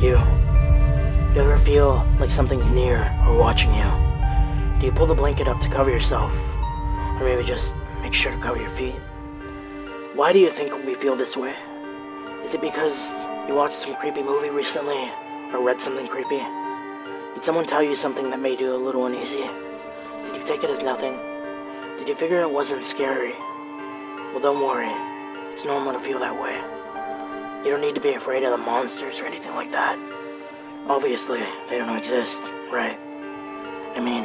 You ever feel like something's near or watching you? Do you pull the blanket up to cover yourself? Or maybe just make sure to cover your feet? Why do you think we feel this way? Is it because you watched some creepy movie recently? Or read something creepy? Did someone tell you something that made you a little uneasy? Did you take it as nothing? Did you figure it wasn't scary? Well, don't worry. It's normal to feel that way. You don't need to be afraid of the monsters or anything like that. Obviously, they don't exist, right? I mean,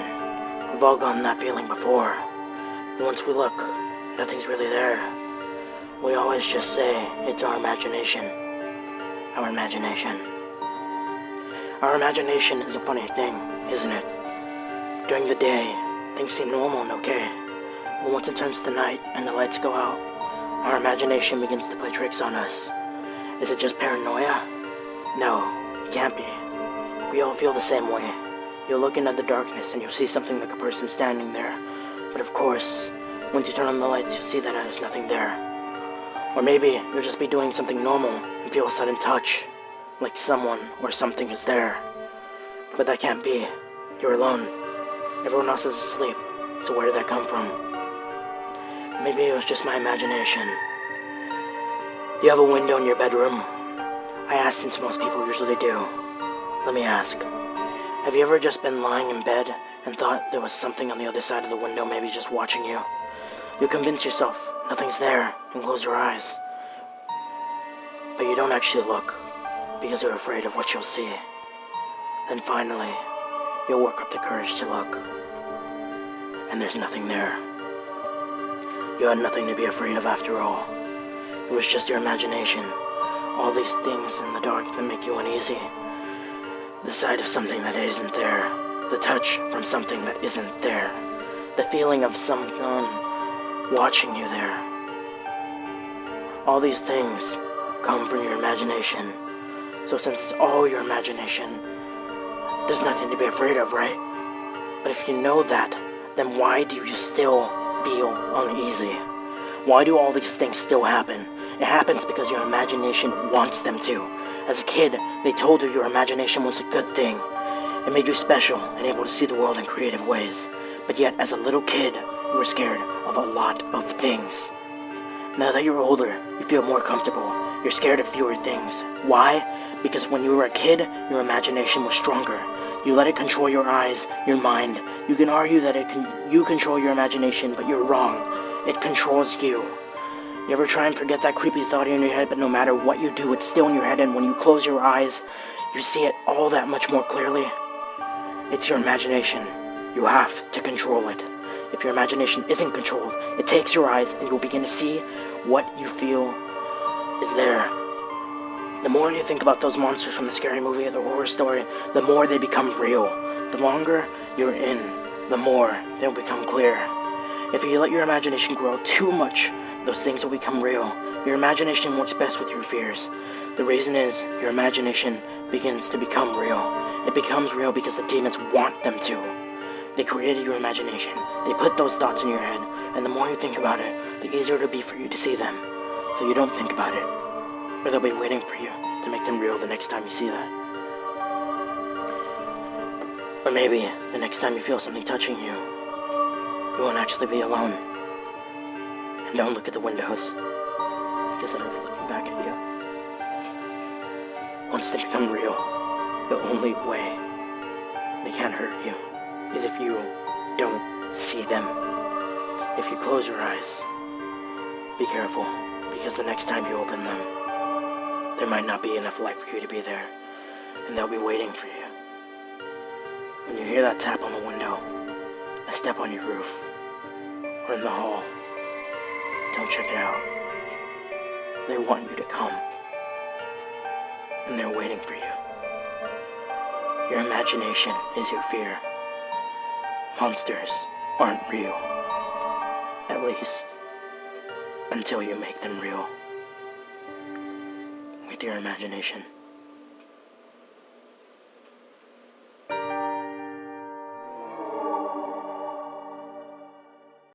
we've all gotten that feeling before. And once we look, nothing's really there. We always just say it's our imagination. Our imagination. Our imagination is a funny thing, isn't it? During the day, things seem normal and okay. But once it turns to night and the lights go out, our imagination begins to play tricks on us. Is it just paranoia? No, it can't be. We all feel the same way. You'll look into the darkness and you'll see something like a person standing there. But of course, once you turn on the lights, you'll see that there's nothing there. Or maybe you'll just be doing something normal and feel a sudden touch, like someone or something is there. But that can't be. You're alone. Everyone else is asleep, so where did that come from? Maybe it was just my imagination. Do you have a window in your bedroom? I ask since most people usually do. Let me ask. Have you ever just been lying in bed and thought there was something on the other side of the window maybe just watching you? You convince yourself nothing's there and close your eyes. But you don't actually look because you're afraid of what you'll see. Then finally, you'll work up the courage to look. And there's nothing there. You had nothing to be afraid of after all. It was just your imagination. All these things in the dark that make you uneasy. The sight of something that isn't there. The touch from something that isn't there. The feeling of someone watching you there. All these things come from your imagination. So since it's all your imagination, there's nothing to be afraid of, right? But if you know that, then why do you still feel uneasy? Why do all these things still happen? It happens because your imagination wants them to. As a kid, they told you your imagination was a good thing. It made you special and able to see the world in creative ways. But yet, as a little kid, you were scared of a lot of things. Now that you're older, you feel more comfortable. You're scared of fewer things. Why? Because when you were a kid, your imagination was stronger. You let it control your eyes, your mind. You can argue that you control your imagination, but you're wrong. It controls you. You ever try and forget that creepy thought in your head, but no matter what you do, it's still in your head, and when you close your eyes, you see it all that much more clearly? It's your imagination. You have to control it. If your imagination isn't controlled, it takes your eyes, and you'll begin to see what you feel is there. The more you think about those monsters from the scary movie or the horror story, the more they become real. The longer you're in, the more they'll become clear. If you let your imagination grow too much, those things will become real. Your imagination works best with your fears. The reason is, your imagination begins to become real. It becomes real because the demons want them to. They created your imagination. They put those thoughts in your head, and the more you think about it, the easier it'll be for you to see them. So you don't think about it, or they'll be waiting for you to make them real the next time you see that. Or maybe, the next time you feel something touching you, you won't actually be alone. And don't look at the windows, because it'll be looking back at you. Once they become real, the only way they can't hurt you is if you don't see them. If you close your eyes, be careful, because the next time you open them, there might not be enough light for you to be there, and they'll be waiting for you. When you hear that tap on the window, a step on your roof, or in the hall, don't check it out. They want you to come, and they're waiting for you. Your imagination is your fear. Monsters aren't real, at least until you make them real with your imagination.